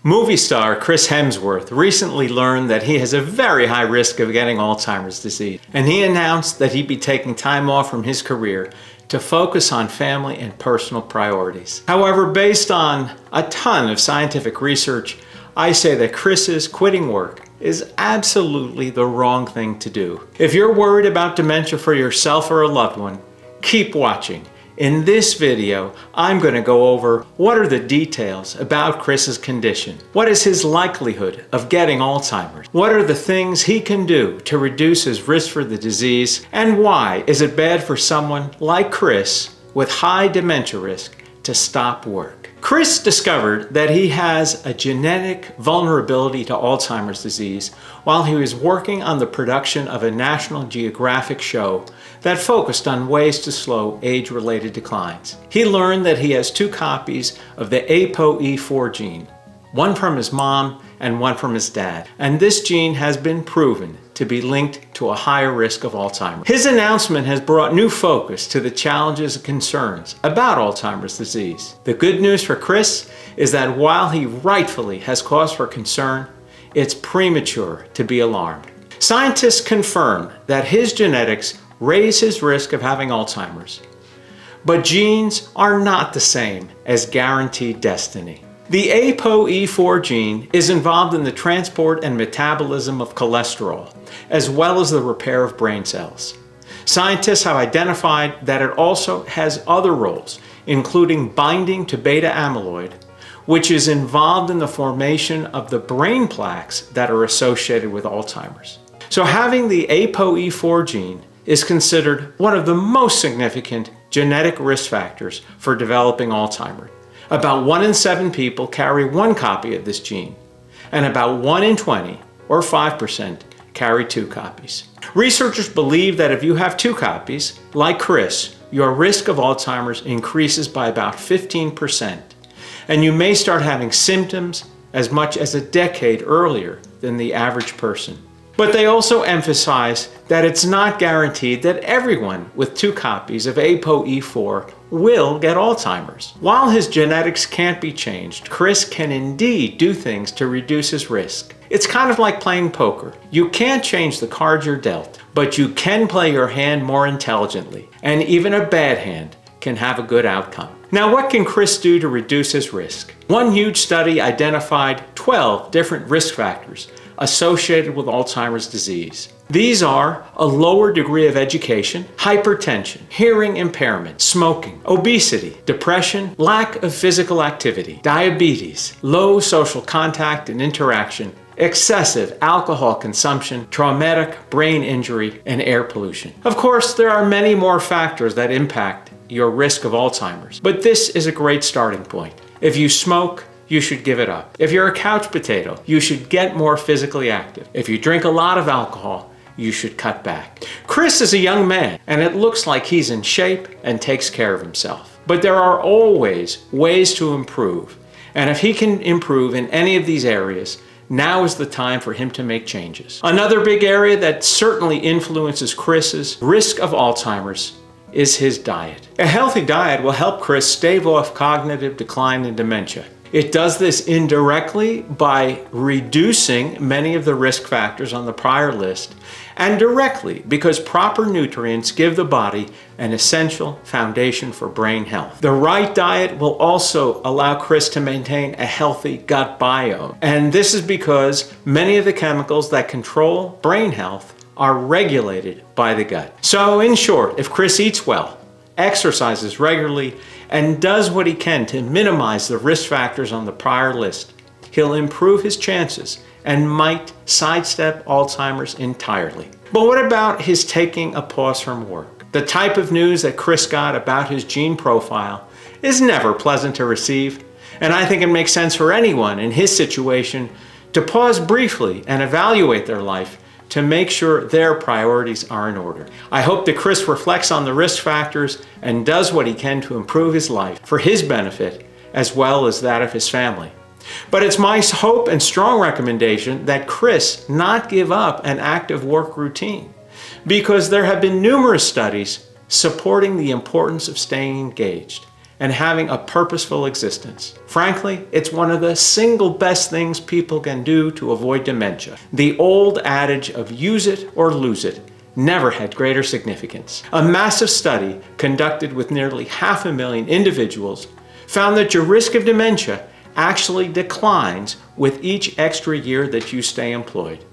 Movie star Chris Hemsworth recently learned that he has a very high risk of getting Alzheimer's disease, and he announced that he'd be taking time off from his career to focus on family and personal priorities. However, based on a ton of scientific research, I say that Chris's quitting work is absolutely the wrong thing to do. If you're worried about dementia for yourself or a loved one, keep watching. In this video, I'm going to go over what are the details about Chris's condition. What is his likelihood of getting Alzheimer's? What are the things he can do to reduce his risk for the disease? And why is it bad for someone like Chris with high dementia risk to stop work? Chris discovered that he has a genetic vulnerability to Alzheimer's disease while he was working on the production of a National Geographic show that focused on ways to slow age-related declines. He learned that he has 2 copies of the ApoE4 gene, one from his mom and one from his dad, and this gene has been proven to be linked to a higher risk of Alzheimer's. His announcement has brought new focus to the challenges and concerns about Alzheimer's disease. The good news for Chris is that while he rightfully has cause for concern, it's premature to be alarmed. Scientists confirm that his genetics raise his risk of having Alzheimer's, but genes are not the same as guaranteed destiny. The ApoE4 gene is involved in the transport and metabolism of cholesterol, as well as the repair of brain cells. Scientists have identified that it also has other roles, including binding to beta amyloid, which is involved in the formation of the brain plaques that are associated with Alzheimer's. So having the ApoE4 gene is considered one of the most significant genetic risk factors for developing Alzheimer's. About 1 in 7 people carry 1 copy of this gene, and about 1 in 20, or 5%, carry 2 copies. Researchers believe that if you have 2 copies, like Chris, your risk of Alzheimer's increases by about 15%, and you may start having symptoms as much as a decade earlier than the average person. But they also emphasize that it's not guaranteed that everyone with 2 copies of ApoE4 will get Alzheimer's. While his genetics can't be changed, Chris can indeed do things to reduce his risk. It's kind of like playing poker. You can't change the cards you're dealt, but you can play your hand more intelligently, and even a bad hand can have a good outcome. Now, what can Chris do to reduce his risk? One huge study identified 12 different risk factors associated with Alzheimer's disease. These are a lower degree of education, hypertension, hearing impairment, smoking, obesity, depression, lack of physical activity, diabetes, low social contact and interaction, excessive alcohol consumption, traumatic brain injury, and air pollution. Of course, there are many more factors that impact your risk of Alzheimer's, but this is a great starting point. If you smoke, you should give it up. If you're a couch potato, you should get more physically active. If you drink a lot of alcohol, you should cut back. Chris is a young man, and it looks like he's in shape and takes care of himself. But there are always ways to improve. And if he can improve in any of these areas, now is the time for him to make changes. Another big area that certainly influences Chris's risk of Alzheimer's is his diet. A healthy diet will help Chris stave off cognitive decline and dementia. It does this indirectly by reducing many of the risk factors on the prior list, and directly because proper nutrients give the body an essential foundation for brain health. The right diet will also allow Chris to maintain a healthy gut biome, and this is because many of the chemicals that control brain health are regulated by the gut. So in short, if Chris eats well, exercises regularly, and does what he can to minimize the risk factors on the prior list, he'll improve his chances and might sidestep Alzheimer's entirely. But what about his taking a pause from work? The type of news that Chris got about his gene profile is never pleasant to receive, and I think it makes sense for anyone in his situation to pause briefly and evaluate their life to make sure their priorities are in order. I hope that Chris reflects on the risk factors and does what he can to improve his life for his benefit as well as that of his family. But it's my hope and strong recommendation that Chris not give up an active work routine, because there have been numerous studies supporting the importance of staying engaged. and having a purposeful existence. Frankly, it's one of the single best things people can do to avoid dementia. The old adage of use it or lose it never had greater significance. A massive study conducted with nearly 500,000 individuals found that your risk of dementia actually declines with each extra year that you stay employed.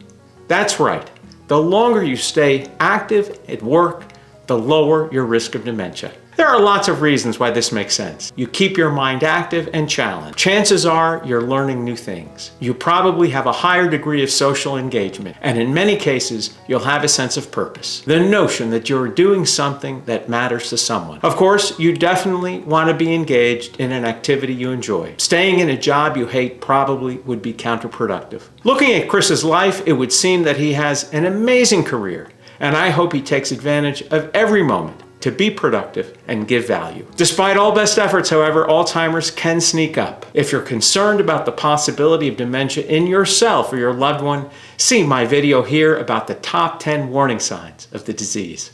That's right. The longer you stay active at work, the lower your risk of dementia. There are lots of reasons why this makes sense. You keep your mind active and challenged. Chances are you're learning new things. You probably have a higher degree of social engagement, and in many cases, you'll have a sense of purpose. The notion that you're doing something that matters to someone. Of course, you definitely want to be engaged in an activity you enjoy. Staying in a job you hate probably would be counterproductive. Looking at Chris's life, it would seem that he has an amazing career, and I hope he takes advantage of every moment to be productive and give value. Despite all best efforts, however, Alzheimer's can sneak up. If you're concerned about the possibility of dementia in yourself or your loved one, see my video here about the top 10 warning signs of the disease.